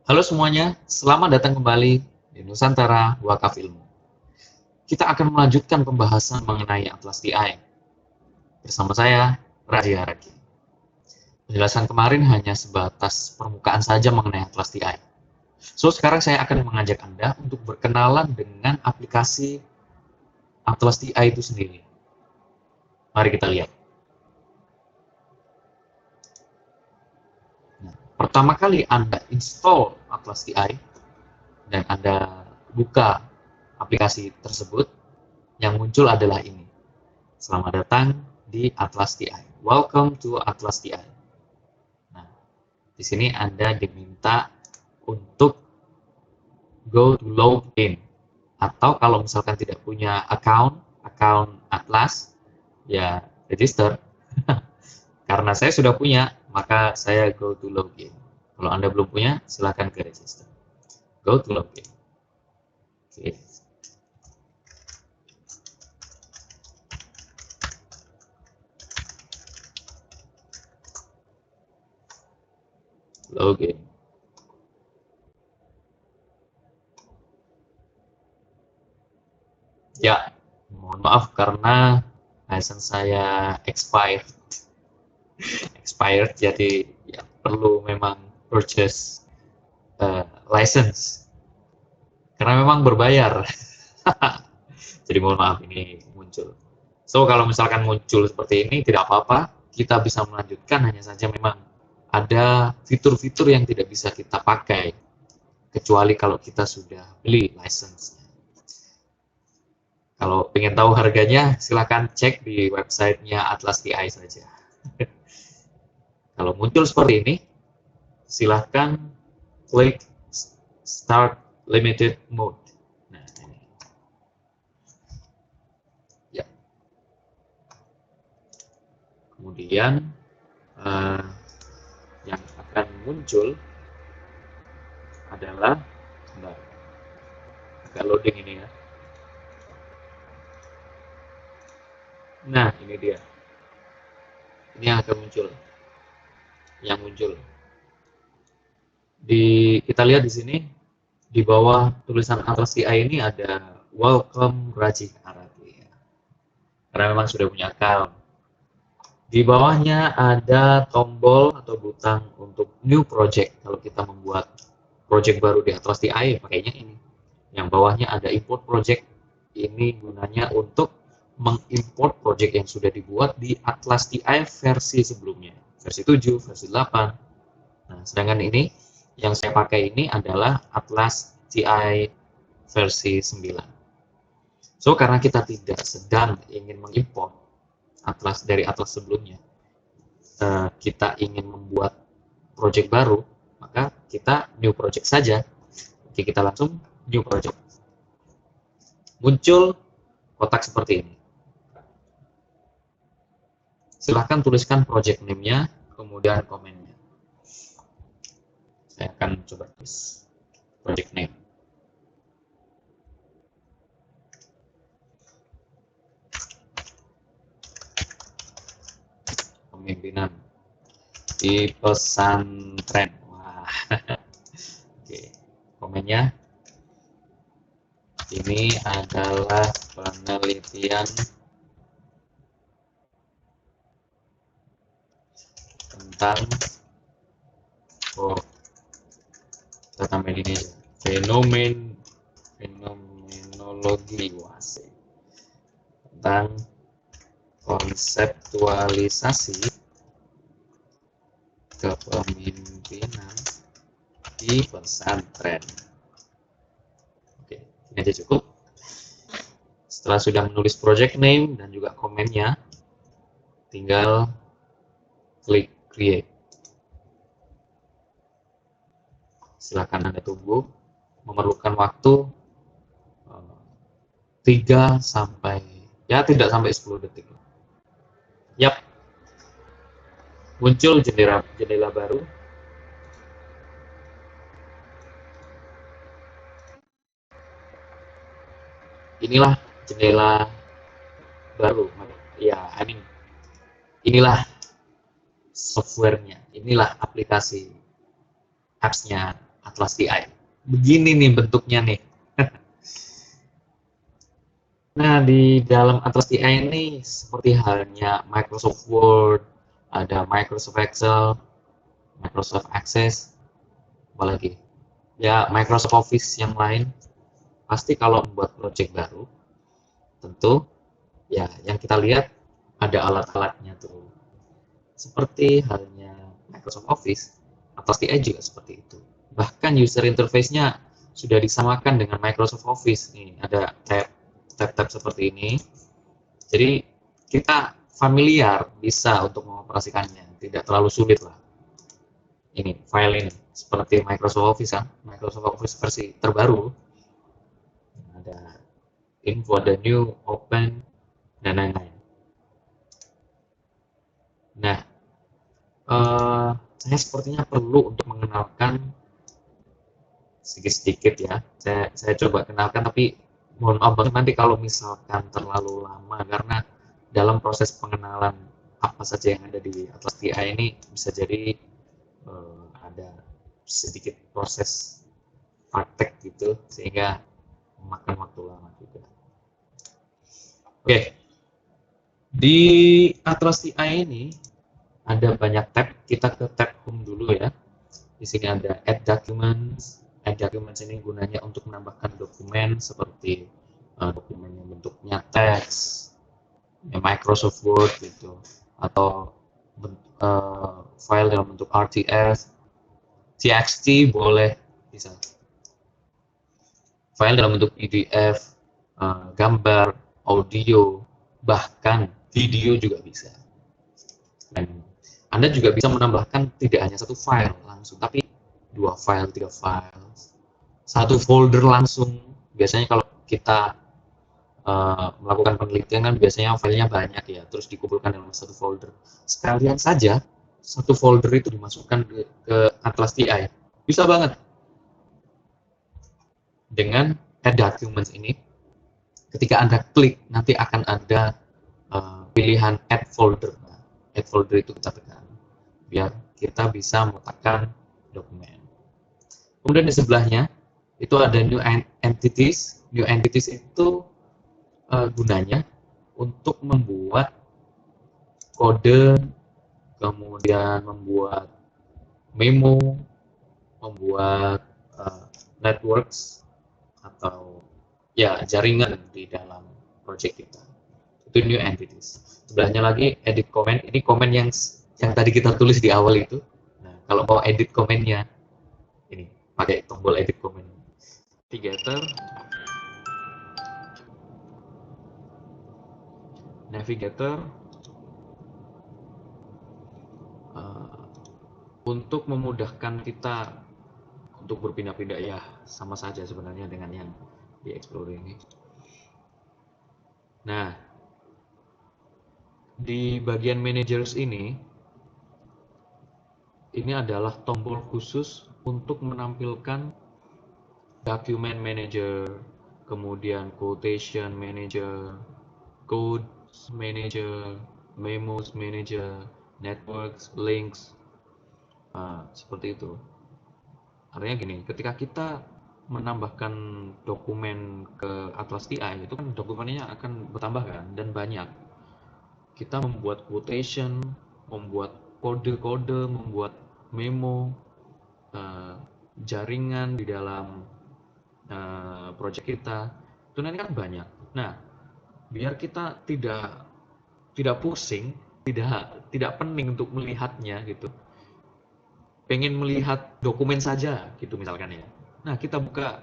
Halo semuanya, selamat datang kembali di Nusantara Wakaf Ilmu. Kita akan melanjutkan pembahasan mengenai Atlas TI bersama saya, Radia Haraki. Penjelasan kemarin hanya sebatas permukaan saja mengenai Atlas TI. So, sekarang saya akan mengajak Anda untuk berkenalan dengan aplikasi Atlas TI itu sendiri. Mari kita lihat. Nah, pertama kali Anda install Atlas TI dan Anda buka aplikasi tersebut, yang muncul adalah ini. Selamat datang di Atlas TI. Welcome to Atlas TI. Nah, di sini Anda diminta untuk go to login. Atau kalau misalkan tidak punya account Atlas, ya register. Karena saya sudah punya, maka saya go to login. Kalau Anda belum punya, silakan ke register. Go to login. Oke. Login. Ya, mohon maaf karena license saya expired, jadi ya perlu memang purchase license karena memang berbayar. Jadi mohon maaf ini muncul. So kalau misalkan muncul seperti ini tidak apa-apa, kita bisa melanjutkan, hanya saja memang ada fitur-fitur yang tidak bisa kita pakai kecuali kalau kita sudah beli license. Kalau ingin tahu harganya, silahkan cek di websitenya Atlas TI saja. Kalau muncul seperti ini, silahkan klik Start Limited Mode. Nah, ini. Ya. Kemudian yang akan muncul adalah, agak loading ini ya. Nah, ini dia. Ini yang akan muncul. Yang muncul. Kita lihat di sini, di bawah tulisan Atlas TI ini ada Welcome Raji Arabi. Karena memang sudah punya account. Di bawahnya ada tombol atau butang untuk New Project. Kalau kita membuat project baru di Atlas TI, pakainya ini. Yang bawahnya ada Import Project. Ini gunanya untuk mengimport project yang sudah dibuat di Atlas TI versi sebelumnya, versi 7, versi 8. Nah, sedangkan ini yang saya pakai ini adalah Atlas TI versi 9. So, karena kita tidak sedang ingin mengimport Atlas dari Atlas sebelumnya, kita ingin membuat project baru, maka kita new project saja. Oke, kita langsung new project. Muncul kotak seperti ini. Silahkan tuliskan project name-nya, kemudian komennya. Saya akan coba tulis project name. Pemimpinan di pesantren. Wah. Oke, komennya. Ini adalah penelitian tentang kita tambahin ini aja, fenomenologi wase, tentang konseptualisasi kepemimpinan di pesantren. Oke, ini aja cukup. Setelah sudah menulis project name dan juga komennya, tinggal klik create. Silakan Anda tunggu, memerlukan waktu 3 sampai, ya tidak sampai 10 detik. Yap, muncul jendela baru. Inilah jendela baru. Ya, inilah softwarenya, inilah aplikasi apps-nya Atlas TI. Begini nih bentuknya nih. Nah, di dalam Atlas TI ini seperti halnya Microsoft Word, ada Microsoft Excel, Microsoft Access, apalagi ya Microsoft Office yang lain. Pasti kalau membuat project baru, tentu ya yang kita lihat ada alat-alatnya tuh. Seperti halnya Microsoft Office, Atlas TI juga seperti itu. Bahkan user interface-nya sudah disamakan dengan Microsoft Office. Nih, ada tab-tab seperti ini. Jadi kita familiar bisa untuk mengoperasikannya, tidak terlalu sulit lah. Ini file ini seperti Microsoft Office kan, Microsoft Office versi terbaru. Ada info, ada new, open, dan lain-lain. Nah, saya sepertinya perlu untuk mengenalkan sedikit-sedikit ya. Saya coba kenalkan, tapi mohon maaf banget nanti kalau misalkan terlalu lama, karena dalam proses pengenalan apa saja yang ada di Atlas TI ini bisa jadi ada sedikit proses praktek gitu, sehingga memakan waktu lama juga. Oke, di Atlas TI ini ada banyak tab. Kita ke tab home dulu ya. Di sini ada add documents. Add documents ini gunanya untuk menambahkan dokumen seperti dokumen yang bentuknya teks, ya Microsoft Word gitu, atau file dalam bentuk RTS, TXT boleh, bisa. File dalam bentuk PDF, gambar, audio, bahkan video juga bisa. Dan Anda juga bisa menambahkan tidak hanya satu file langsung, tapi 2 file, 3 file, satu folder langsung. Biasanya kalau kita melakukan penelitian kan biasanya filenya banyak ya, terus dikumpulkan dalam satu folder. Sekalian saja satu folder itu dimasukkan ke Atlas TI. Bisa banget. Dengan add documents ini, ketika Anda klik, nanti akan ada pilihan add folder. Nah, add folder itu kita tekan, biar kita bisa meletakkan dokumen. Kemudian di sebelahnya, itu ada new entities. New entities itu gunanya untuk membuat kode, kemudian membuat memo, membuat networks atau ya jaringan di dalam project kita. Itu new entities. Sebelahnya lagi edit comment. Ini comment yang tadi kita tulis di awal itu. Nah, kalau mau edit komennya, ini pakai tombol edit comment. Navigator untuk memudahkan kita untuk berpindah-pindah, ya sama saja sebenarnya dengan yang di Explorer ini. Nah, di bagian managers ini adalah tombol khusus untuk menampilkan document manager, kemudian quotation manager, codes manager, memos manager, networks, links, seperti itu. Artinya gini, ketika kita menambahkan dokumen ke Atlas TI, itu kan dokumennya akan bertambah kan, dan banyak. Kita membuat quotation, membuat kode-kode, membuat memo, jaringan di dalam project kita, itu nanti kan banyak. Nah, biar kita tidak pusing, tidak pening untuk melihatnya gitu. Pengen melihat dokumen saja gitu misalkan ya. Nah, kita buka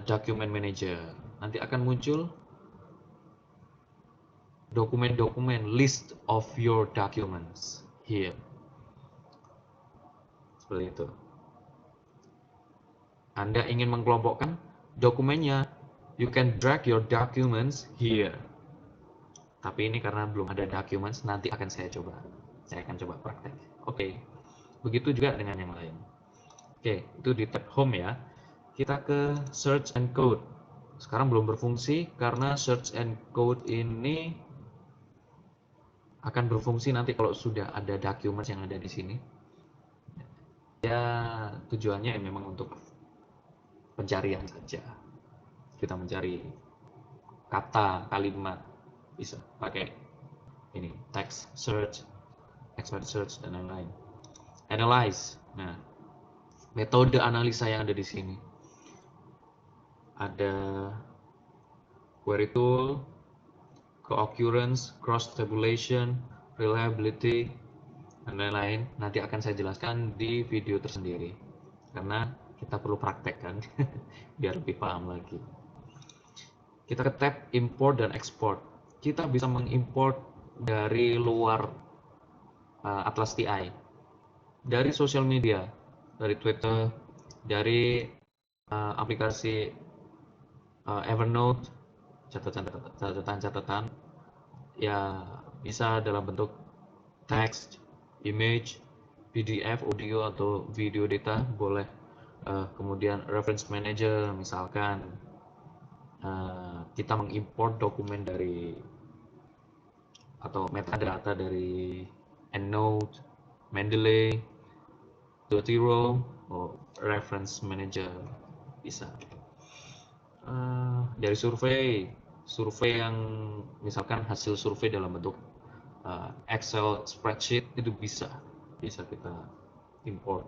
document manager. Nanti akan muncul dokumen-dokumen, list of your documents here. Seperti itu. Anda ingin mengelompokkan dokumennya, you can drag your documents here. Tapi ini karena belum ada documents, nanti akan saya coba. Saya akan coba praktek. Oke. Begitu juga dengan yang lain. Oke, itu di tab home ya. Kita ke search and code. Sekarang belum berfungsi karena search and code ini akan berfungsi nanti kalau sudah ada documents yang ada di sini. Ya, tujuannya memang untuk pencarian saja. Kita mencari kata, kalimat, bisa pakai ini text search, expert search dan lain-lain. Analyze. Nah, metode analisa yang ada di sini ada query tool, co-occurrence, cross-tabulation, reliability, dan lain-lain. Nanti akan saya jelaskan di video tersendiri karena kita perlu praktek kan biar lebih paham lagi. Kita ke tab import dan export. Kita bisa mengimport dari luar Atlas TI, dari sosial media, dari Twitter, dari aplikasi Evernote, catatan-catatan, ya bisa dalam bentuk text, image, PDF, audio atau video data boleh. Kemudian reference manager, misalkan kita mengimport dokumen dari atau metadata dari EndNote, Mendeley, Zotero, reference manager bisa. Dari survei yang misalkan hasil survei dalam bentuk Excel spreadsheet itu bisa kita import.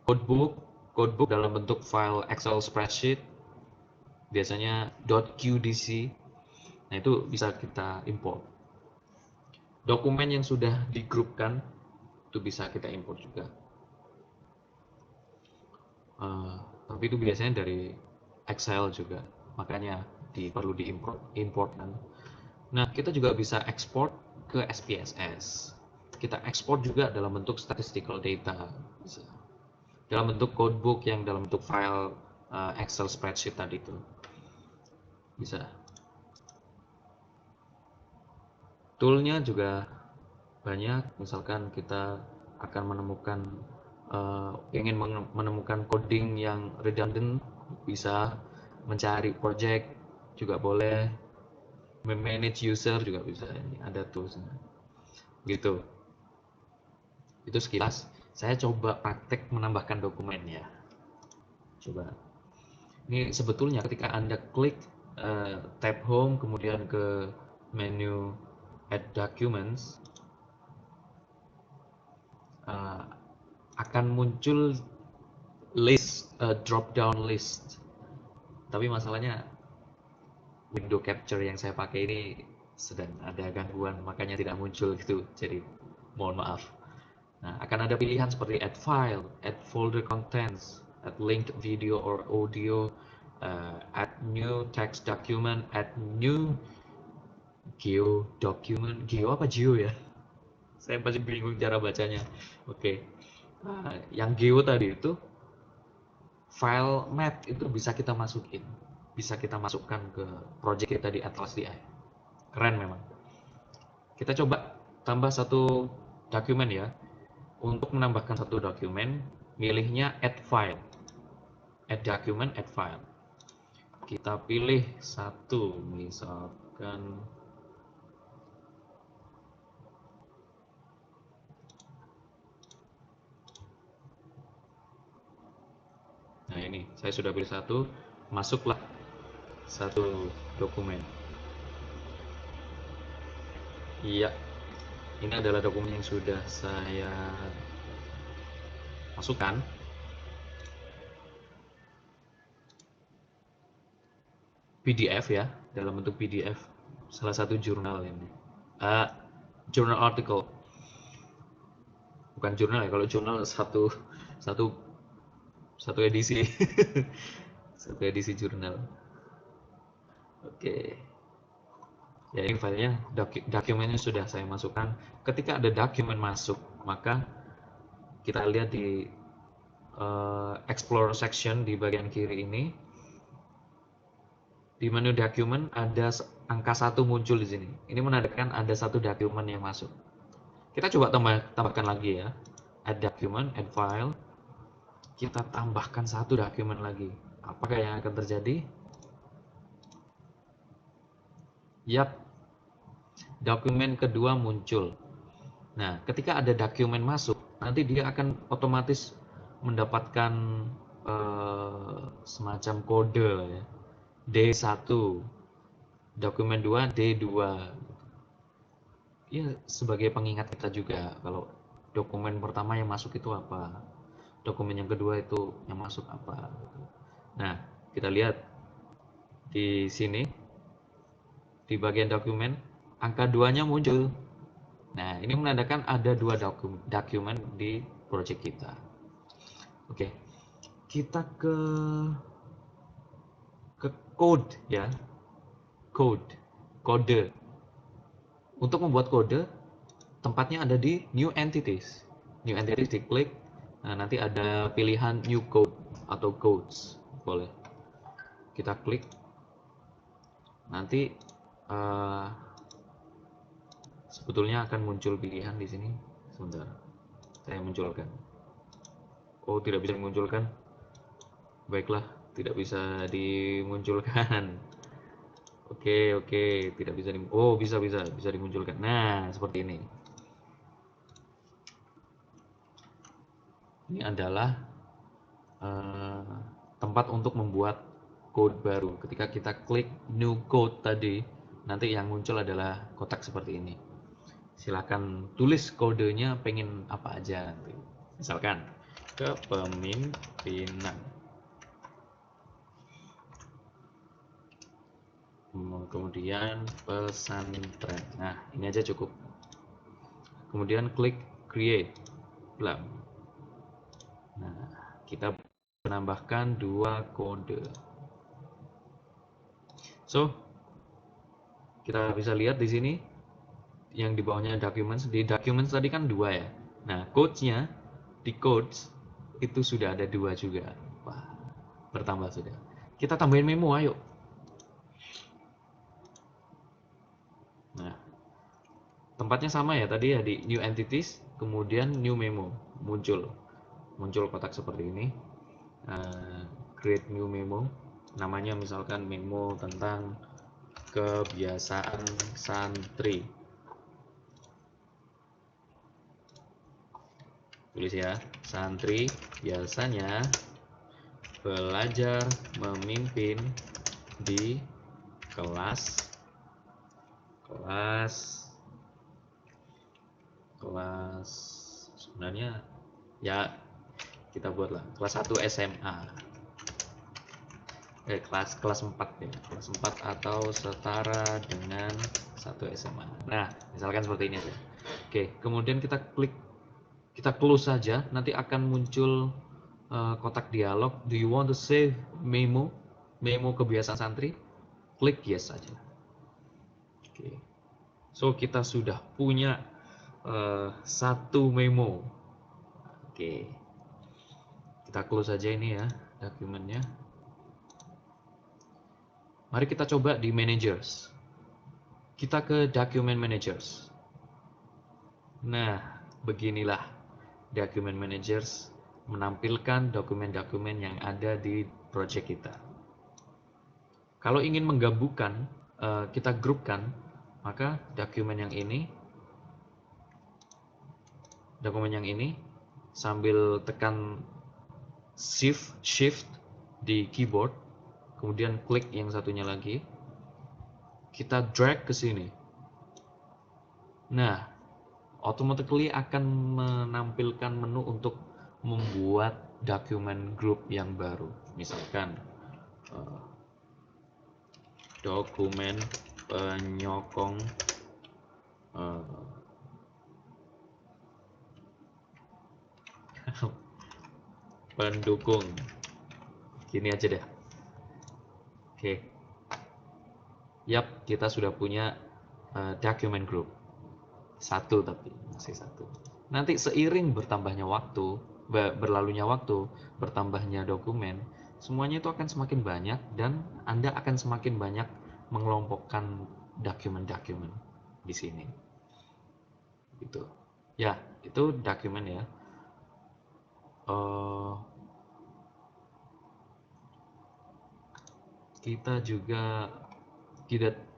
Codebook dalam bentuk file Excel spreadsheet biasanya .qdc. Nah, itu bisa kita import. Dokumen yang sudah digrupkan itu bisa kita import juga. Tapi itu biasanya dari Excel juga, makanya perlu diimport kan. Nah, kita juga bisa ekspor ke SPSS. Kita ekspor juga dalam bentuk statistical data, bisa. Dalam bentuk codebook yang dalam bentuk file Excel spreadsheet tadi itu bisa. Toolnya juga banyak, misalkan kita akan menemukan ingin menemukan coding yang redundant, bisa mencari project juga boleh, manage user juga bisa. Ini ada toolsnya gitu. Itu sekilas. Saya coba praktek menambahkan dokumen ya. Coba. Ini sebetulnya ketika Anda klik tab home kemudian ke menu add documents, akan muncul list, drop down list. Tapi masalahnya window capture yang saya pakai ini sedang ada gangguan, makanya tidak muncul gitu. Jadi mohon maaf. Nah, akan ada pilihan seperti add file, add folder contents, add linked video or audio, add new text document, add new geo document. Geo apa geo ya? Saya masih bingung cara bacanya. Oke. Nah, yang geo tadi itu file map itu bisa kita masukin, bisa kita masukkan ke project kita di Atlas DI. Keren memang. Kita coba tambah satu dokumen ya. Untuk menambahkan satu dokumen, milihnya add file, add document, add file. Kita pilih satu, misalkan nah ini, saya sudah pilih satu, masuklah satu dokumen. Iya, ini adalah dokumen yang sudah saya masukkan. PDF ya, dalam bentuk PDF. Salah satu jurnal ini. Journal article. Bukan jurnal ya, kalau jurnal satu satu satu edisi. Satu edisi jurnal. Oke. Ya, ini filenya, dokumennya sudah saya masukkan. Ketika ada dokumen masuk, maka kita lihat di Explore section di bagian kiri ini. Di menu dokumen ada angka 1 muncul di sini. Ini menandakan ada satu dokumen yang masuk. Kita coba tambahkan lagi ya. Add document, add file. Kita tambahkan satu dokumen lagi. Apakah yang akan terjadi? Yap, dokumen kedua muncul. Nah, ketika ada dokumen masuk, nanti dia akan otomatis mendapatkan semacam kode ya. D1, dokumen 2 D2. Ya, sebagai pengingat kita juga kalau dokumen pertama yang masuk itu apa, dokumen yang kedua itu yang masuk apa. Nah, kita lihat di sini di bagian dokumen angka 2-nya muncul. Nah, ini menandakan ada dua dokumen di project kita. Oke, kita ke code ya, kode. Untuk membuat kode, tempatnya ada di new entities. New entities diklik, nah nanti ada pilihan new code atau codes, boleh. Kita klik, nanti sebetulnya akan muncul pilihan di sini. Sebentar, saya munculkan. Oh, tidak bisa dimunculkan. Baiklah, tidak bisa dimunculkan. Oke, tidak bisa oh, bisa dimunculkan. Nah, seperti ini. Ini adalah tempat untuk membuat code baru. Ketika kita klik new code tadi, nanti yang muncul adalah kotak seperti ini. Silakan tulis kodenya pengen apa aja nanti. Misalkan kepemimpinan. Kemudian pesantren. Nah, ini aja cukup. Kemudian klik create. Blam. Nah, kita menambahkan dua kode. So, kita bisa lihat di sini yang di bawahnya documents. Di documents tadi kan dua ya. Nah, codes-nya di codes itu sudah ada dua juga. Wah, bertambah sudah. Kita tambahin memo, ayo. Nah, tempatnya sama ya tadi ya di new entities, kemudian new memo muncul kotak seperti ini. Create new memo, namanya misalkan memo tentang kebiasaan santri. Tulis ya, santri biasanya belajar memimpin di kelas sebenarnya ya kita buatlah kelas 1 SMA, kelas 4 ya, kelas 4 atau setara dengan 1 SMA. Nah, misalkan seperti ini aja. Oke, kemudian kita close saja, nanti akan muncul kotak dialog. Do you want to save memo kebiasaan santri? Klik yes saja. Oke. So kita sudah punya satu memo. Oke. Kita close saja ini ya dokumennya. Mari kita coba di managers. Kita ke document managers. Nah, beginilah document managers menampilkan dokumen-dokumen yang ada di project kita. Kalau ingin menggabungkan, kita grupkan, maka dokumen yang ini sambil tekan shift di keyboard, kemudian klik yang satunya lagi, kita drag ke sini. Nah, automatically akan menampilkan menu untuk membuat dokumen group yang baru. Misalkan dokumen penyokong pendukung. Gini aja deh. Oke. Yap, kita sudah punya document group. Satu tapi masih satu. Nanti seiring bertambahnya waktu, berlalunya waktu, bertambahnya dokumen, semuanya itu akan semakin banyak dan Anda akan semakin banyak mengelompokkan dokumen-dokumen di sini. Gitu. Ya, itu dokumen ya. Kita juga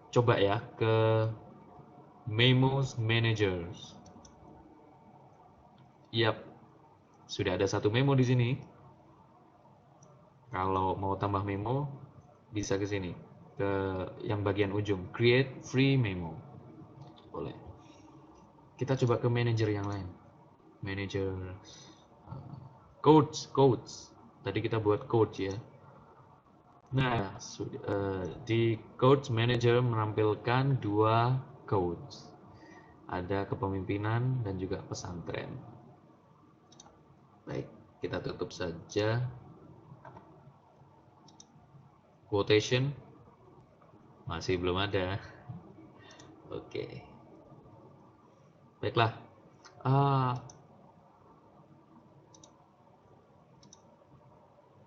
coba ya ke memos managers. Yap, sudah ada satu memo di sini. Kalau mau tambah memo, bisa ke sini, ke yang bagian ujung, create free memo. Boleh. Kita coba ke manager yang lain. Manager codes. Tadi kita buat codes ya. Nah, di codes manager menampilkan dua codes. Ada kepemimpinan dan juga pesantren. Baik, kita tutup saja. Quotation masih belum ada. Oke. Baiklah.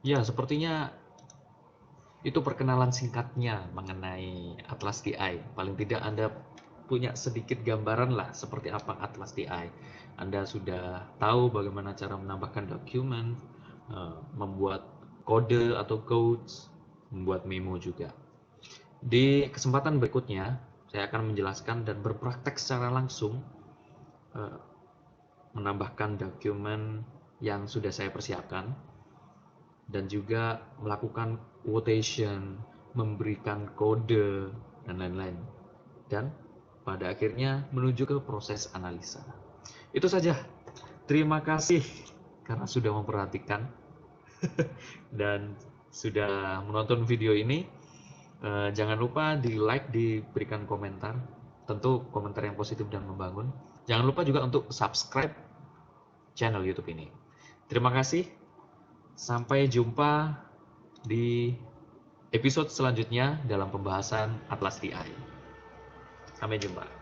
Ya, sepertinya itu perkenalan singkatnya mengenai Atlas DI. Paling tidak Anda punya sedikit gambaran lah seperti apa Atlas DI. Anda sudah tahu bagaimana cara menambahkan dokumen, membuat kode atau codes, membuat memo juga. Di kesempatan berikutnya, saya akan menjelaskan dan berpraktek secara langsung menambahkan dokumen yang sudah saya persiapkan, dan juga melakukan quotation, memberikan kode, dan lain-lain. Dan pada akhirnya menuju ke proses analisa. Itu saja. Terima kasih karena sudah memperhatikan dan sudah menonton video ini. Jangan lupa di like, diberikan komentar. Tentu komentar yang positif dan membangun. Jangan lupa juga untuk subscribe channel YouTube ini. Terima kasih. Sampai jumpa di episode selanjutnya dalam pembahasan Atlas DI. Sampai jumpa.